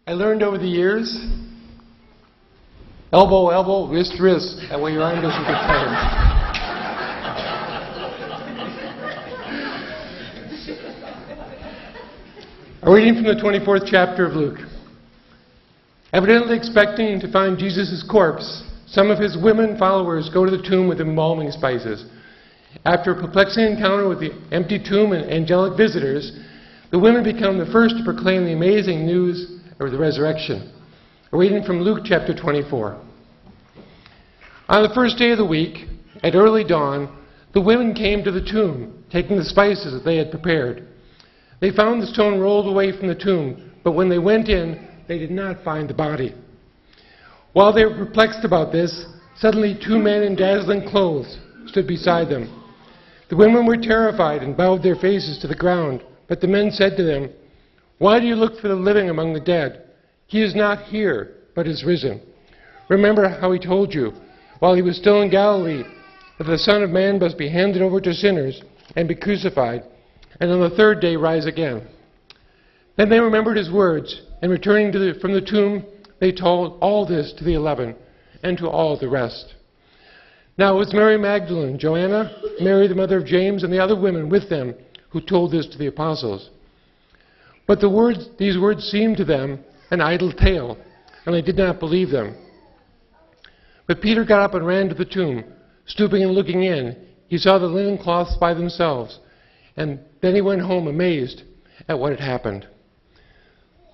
I learned over the years, elbow, elbow, wrist, wrist. That way your arm doesn't get tired. A reading from the 24th chapter of Luke. Evidently expecting to find Jesus' corpse, some of his women followers go to the tomb with embalming spices. After a perplexing encounter with the empty tomb and angelic visitors, the women become the first to proclaim the amazing news of the resurrection. A reading from Luke chapter 24. On the first day of the week, at early dawn, the women came to the tomb, taking the spices that they had prepared. They found the stone rolled away from the tomb, but when they went in, they did not find the body. While they were perplexed about this, suddenly two men in dazzling clothes stood beside them. The women were terrified and bowed their faces to the ground, but the men said to them, "Why do you look for the living among the dead? He is not here, but is risen. Remember how he told you, while he was still in Galilee, that the Son of Man must be handed over to sinners and be crucified, and on the third day rise again." Then they remembered his words, and returning from the tomb, they told all this to the 11 and to all the rest. Now it was Mary Magdalene, Joanna, Mary the mother of James, and the other women with them who told this to the apostles. But these words seemed to them an idle tale, and they did not believe them. But Peter got up and ran to the tomb. Stooping and looking in, he saw the linen cloths by themselves, and then he went home amazed at what had happened.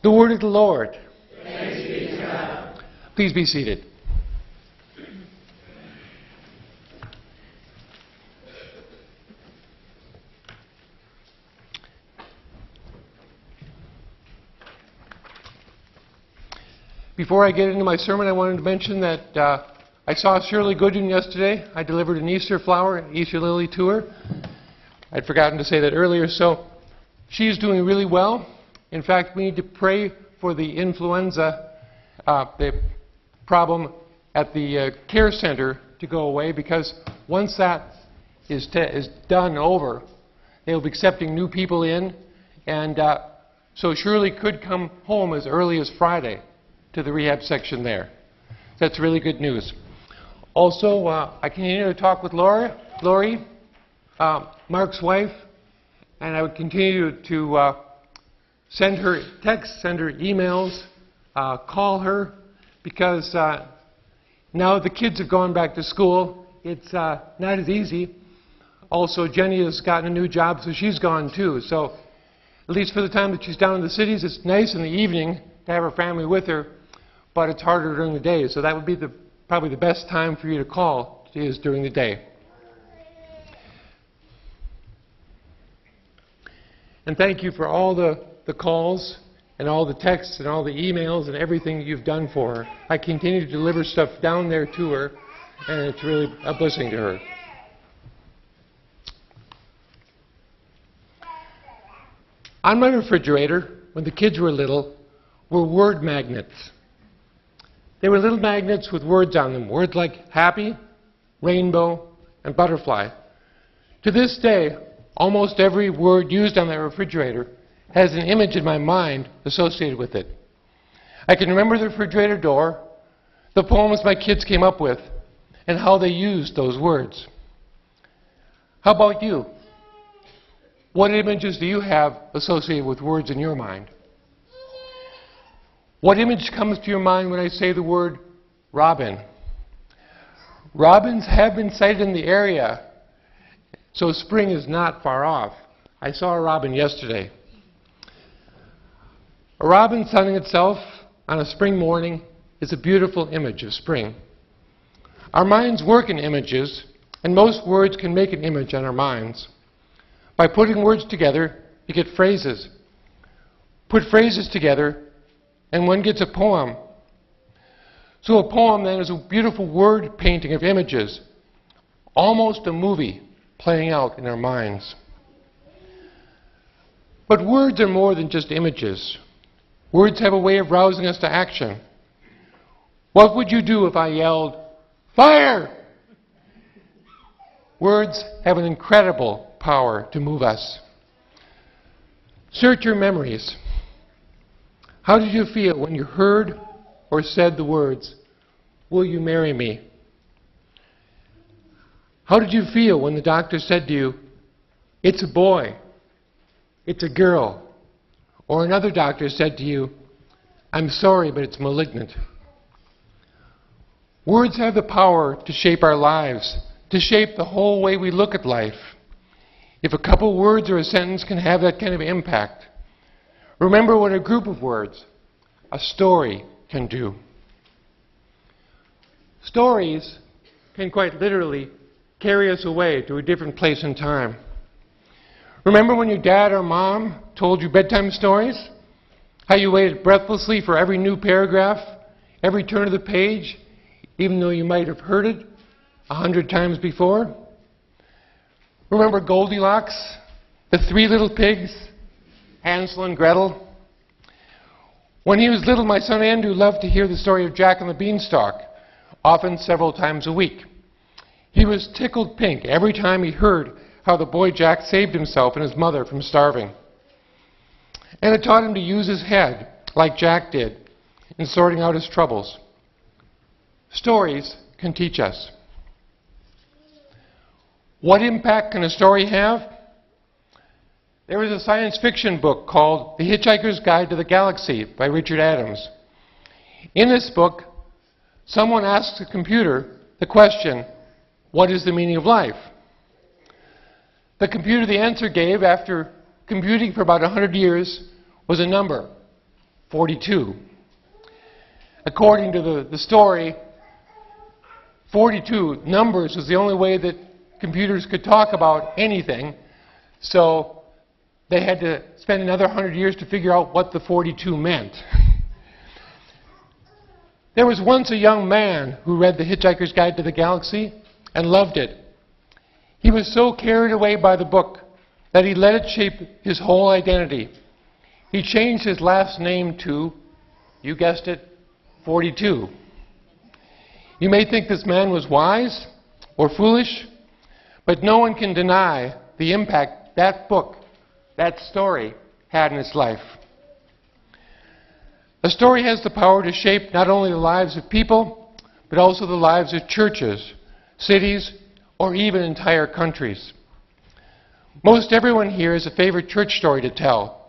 The word of the Lord. Thanks be to God. Please be seated. Before I get into my sermon, I wanted to mention that I saw Shirley Goodwin yesterday. I delivered an Easter flower, an Easter lily to her. I'd forgotten to say that earlier. So she's doing really well. In fact, we need to pray for the influenza, the problem at the care center to go away, because once that is done over, they'll be accepting new people in. And so Shirley could come home as early as Friday to the rehab section there. That's really good news. Also, I continue to talk with Lori, Mark's wife, and I would continue to send her texts, send her emails, call her, because now the kids have gone back to school. It's not as easy. Also, Jenny has gotten a new job, so she's gone too. So at least for the time that she's down in the cities, it's nice in the evening to have her family with her, but it's harder during the day. So that would be probably the best time for you to call is during the day. And thank you for all the calls and all the texts and all the emails and everything you've done for her. I continue to deliver stuff down there to her, and it's really a blessing to her. On my refrigerator, when the kids were little, were word magnets. They were little magnets with words on them, words like happy, rainbow, and butterfly. To this day, almost every word used on that refrigerator has an image in my mind associated with it. I can remember the refrigerator door, the poems my kids came up with, and how they used those words. How about you? What images do you have associated with words in your mind? What image comes to your mind when I say the word robin? Robins have been sighted in the area, so spring is not far off. I saw a robin yesterday. A robin sunning itself on a spring morning is a beautiful image of spring. Our minds work in images, and most words can make an image on our minds. By putting words together, you get phrases. Put phrases together, and one gets a poem. So a poem then is a beautiful word painting of images, almost a movie playing out in our minds. But words are more than just images. Words have a way of rousing us to action. What would you do if I yelled, "Fire"? Words have an incredible power to move us. Search your memories. How did you feel when you heard or said the words, "Will you marry me?" How did you feel when the doctor said to you, "It's a boy, it's a girl," or another doctor said to you, "I'm sorry, but it's malignant"? Words have the power to shape our lives, to shape the whole way we look at life. If a couple words or a sentence can have that kind of impact, remember what a group of words, a story, can do. Stories can quite literally carry us away to a different place in time. Remember when your dad or mom told you bedtime stories? How you waited breathlessly for every new paragraph, every turn of the page, even though you might have heard it 100 times before? Remember Goldilocks, the three little pigs, Hansel and Gretel? When he was little, my son Andrew loved to hear the story of Jack and the Beanstalk, often several times a week. He was tickled pink every time he heard how the boy Jack saved himself and his mother from starving. And it taught him to use his head, like Jack did, in sorting out his troubles. Stories can teach us. What impact can a story have? There was a science fiction book called The Hitchhiker's Guide to the Galaxy by Richard Adams. In this book, someone asks a computer the question, "What is the meaning of life?" The computer the answer gave, after computing for about 100 years, was a number, 42. According to the story, 42 numbers was the only way that computers could talk about anything, so they had to spend another 100 years to figure out what the 42 meant. There was once a young man who read The Hitchhiker's Guide to the Galaxy and loved it. He was so carried away by the book that he let it shape his whole identity. He changed his last name to, you guessed it, 42. You may think this man was wise or foolish, but no one can deny the impact that book, that story, had in his life. A story has the power to shape not only the lives of people, but also the lives of churches, cities, or even entire countries. Most everyone here has a favorite church story to tell,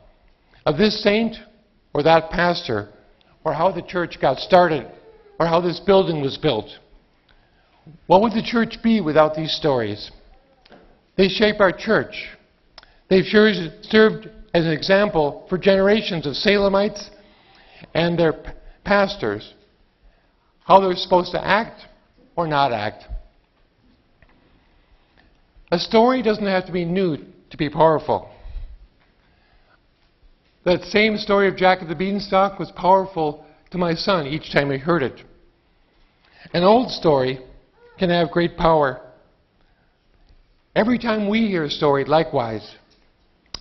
of this saint or that pastor, or how the church got started, or how this building was built. What would the church be without these stories? They shape our church. They've served as an example for generations of Salemites and their pastors, how they're supposed to act or not act. A story doesn't have to be new to be powerful. That same story of Jack and the Beanstalk was powerful to my son each time he heard it. An old story can have great power. Every time we hear a story, likewise,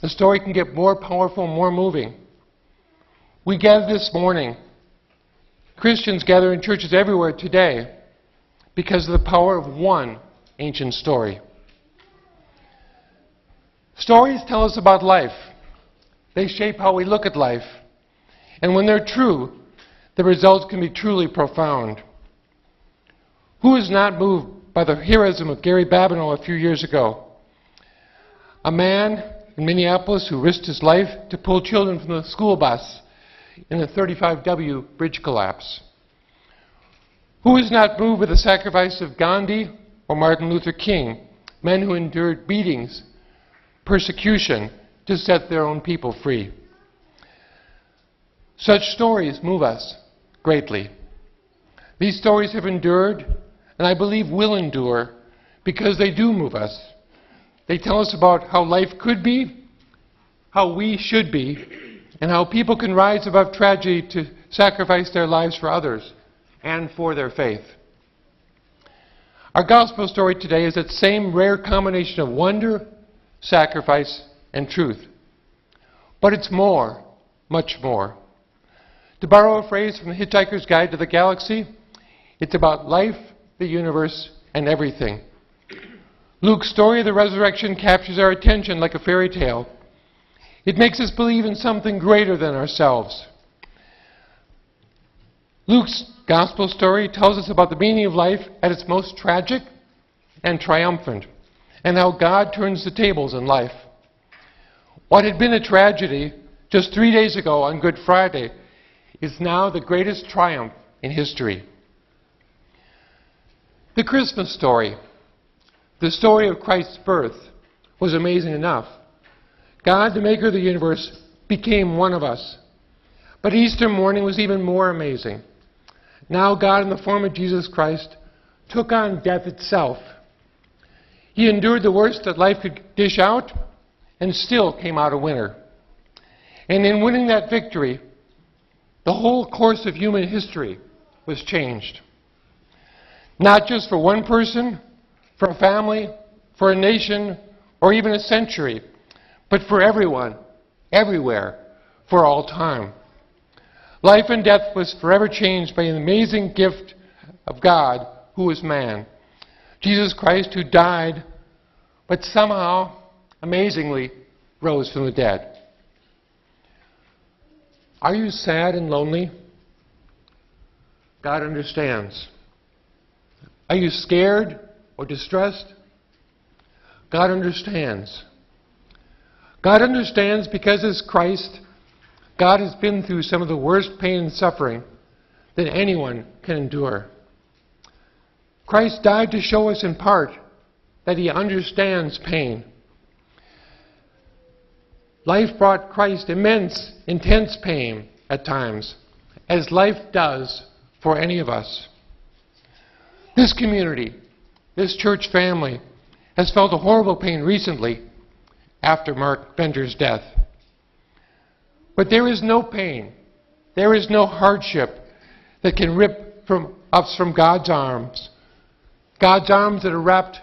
the story can get more powerful, more moving. We gather this morning. Christians gather in churches everywhere today because of the power of one ancient story. Stories tell us about life. They shape how we look at life. And when they're true, the results can be truly profound. Who is not moved by the heroism of Gary Babineau a few years ago? A man in Minneapolis who risked his life to pull children from the school bus in the 35W bridge collapse. Who is not moved with the sacrifice of Gandhi or Martin Luther King, men who endured beatings, persecution, to set their own people free? Such stories move us greatly. These stories have endured, and I believe will endure, because they do move us. They tell us about how life could be, how we should be, and how people can rise above tragedy to sacrifice their lives for others and for their faith. Our gospel story today is that same rare combination of wonder, sacrifice, and truth. But it's more, much more. To borrow a phrase from The Hitchhiker's Guide to the Galaxy, it's about life, the universe, and everything. Luke's story of the resurrection captures our attention like a fairy tale. It makes us believe in something greater than ourselves. Luke's gospel story tells us about the meaning of life at its most tragic and triumphant, and how God turns the tables in life. What had been a tragedy just 3 days ago on Good Friday is now the greatest triumph in history. The Christmas story, the story of Christ's birth, was amazing enough. God, the maker of the universe, became one of us. But Easter morning was even more amazing. Now God, in the form of Jesus Christ, took on death itself. He endured the worst that life could dish out and still came out a winner. And in winning that victory, the whole course of human history was changed. Not just for one person, for a family, for a nation, or even a century, but for everyone, everywhere, for all time. Life and death was forever changed by an amazing gift of God, who was man. Jesus Christ, who died, but somehow, amazingly, rose from the dead. Are you sad and lonely? God understands. Are you scared or distressed? God understands. God understands because as Christ, God has been through some of the worst pain and suffering that anyone can endure. Christ died to show us in part that He understands pain. Life brought Christ immense, intense pain at times, as life does for any of us. This community, this church family, has felt a horrible pain recently after Mark Bender's death. But there is no pain, there is no hardship that can rip us from God's arms that are wrapped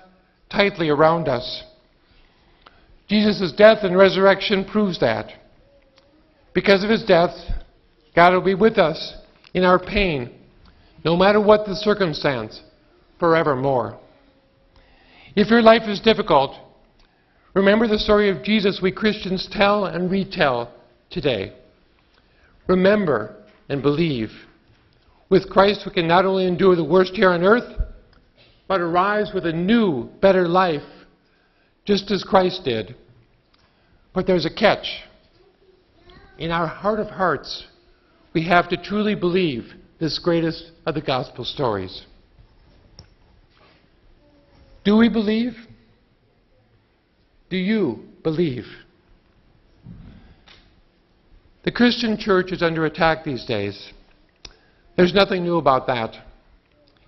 tightly around us. Jesus' death and resurrection proves that. Because of His death, God will be with us in our pain, no matter what the circumstance, forevermore. If your life is difficult, remember the story of Jesus we Christians tell and retell today. Remember and believe. With Christ we can not only endure the worst here on earth, but arise with a new, better life, just as Christ did. But there's a catch. In our heart of hearts, we have to truly believe this greatest of the gospel stories. Do we believe? Do you believe? The Christian church is under attack these days. There's nothing new about that.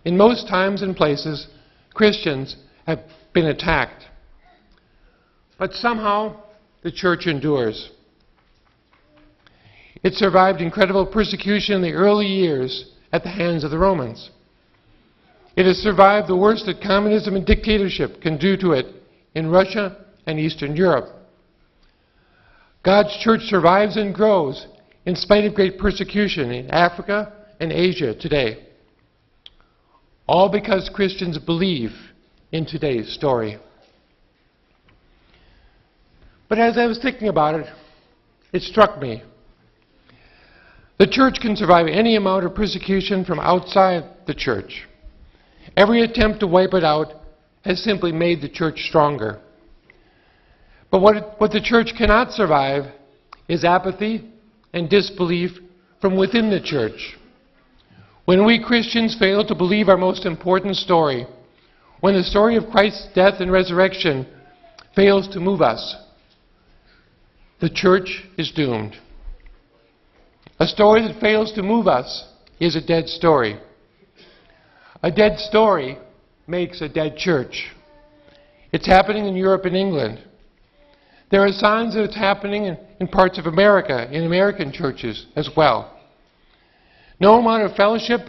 In most times and places, Christians have been attacked. But somehow, the church endures. It survived incredible persecution in the early years at the hands of the Romans. It has survived the worst that communism and dictatorship can do to it in Russia and Eastern Europe. God's church survives and grows in spite of great persecution in Africa and Asia today. All because Christians believe in today's story. But as I was thinking about it, it struck me. The church can survive any amount of persecution from outside the church. Every attempt to wipe it out has simply made the church stronger. But what the church cannot survive is apathy and disbelief from within the church. When we Christians fail to believe our most important story, when the story of Christ's death and resurrection fails to move us, the church is doomed. A story that fails to move us is a dead story. A dead story makes a dead church. It's happening in Europe and England. There are signs that it's happening in parts of America, in American churches as well. No amount of fellowship,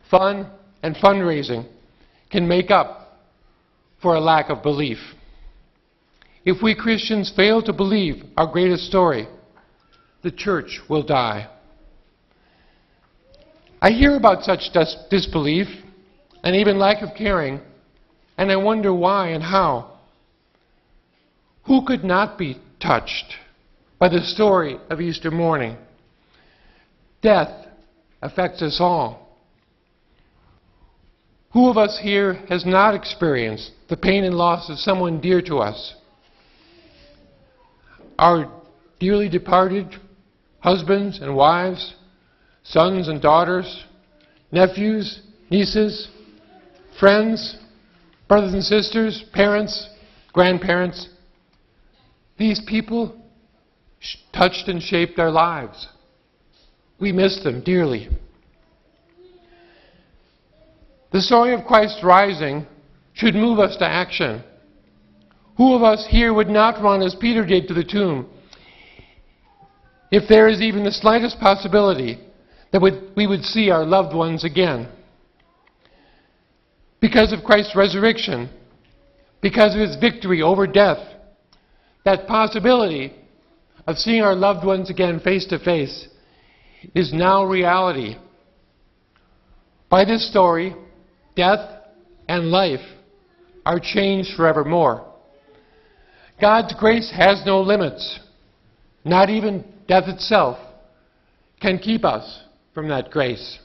fun, and fundraising can make up for a lack of belief. If we Christians fail to believe our greatest story, the church will die. I hear about such disbelief and even lack of caring, and I wonder why and how. Who could not be touched by the story of Easter morning? Death affects us all. Who of us here has not experienced the pain and loss of someone dear to us? Our dearly departed husbands and wives, sons and daughters, nephews, nieces, friends, brothers and sisters, parents, grandparents. These people touched and shaped our lives. We miss them dearly. The story of Christ's rising should move us to action. Who of us here would not run as Peter did to the tomb if there is even the slightest possibility that we would see our loved ones again? Because of Christ's resurrection, because of his victory over death, that possibility of seeing our loved ones again face to face is now reality. By this story, death and life are changed forevermore. God's grace has no limits. Not even death itself can keep us from that grace.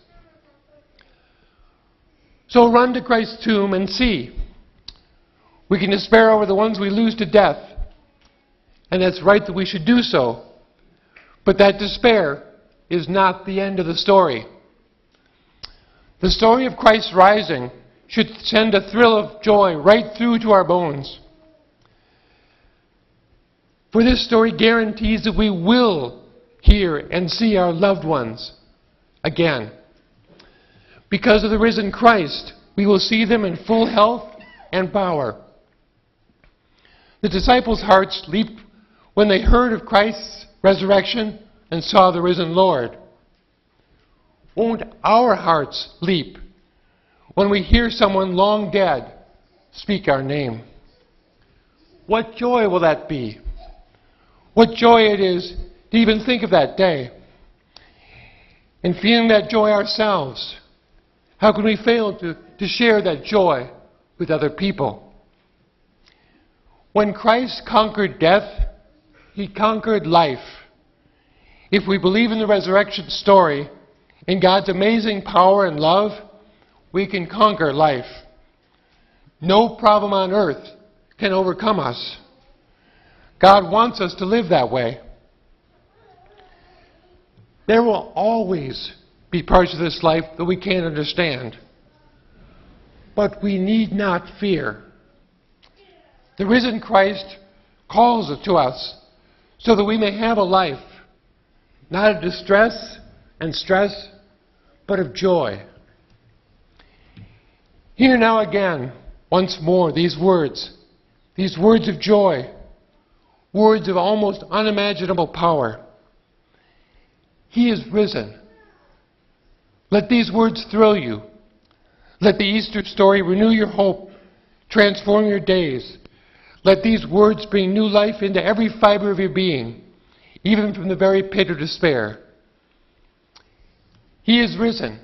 So run to Christ's tomb and see. We can despair over the ones we lose to death, and that's right that we should do so. But that despair is not the end of the story. The story of Christ's rising should send a thrill of joy right through to our bones. For this story guarantees that we will hear and see our loved ones again. Because of the risen Christ, we will see them in full health and power. The disciples' hearts leaped when they heard of Christ's resurrection and saw the risen Lord. Won't our hearts leap when we hear someone long dead speak our name? What joy will that be? What joy it is to even think of that day. And feeling that joy ourselves, how can we fail to share that joy with other people? When Christ conquered death, he conquered life. If we believe in the resurrection story, in God's amazing power and love, we can conquer life. No problem on earth can overcome us. God wants us to live that way. There will always be parts of this life that we can't understand. But we need not fear. The risen Christ calls it to us so that we may have a life, not of distress and stress, but of joy. Hear now again, once more, these words of joy, words of almost unimaginable power. He is risen. Let these words thrill you. Let the Easter story renew your hope, transform your days. Let these words bring new life into every fiber of your being, even from the very pit of despair. He is risen.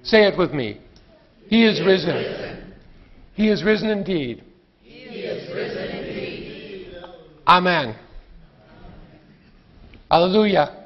Say it with me. He is risen. He is risen indeed. He is risen indeed. Amen. Hallelujah.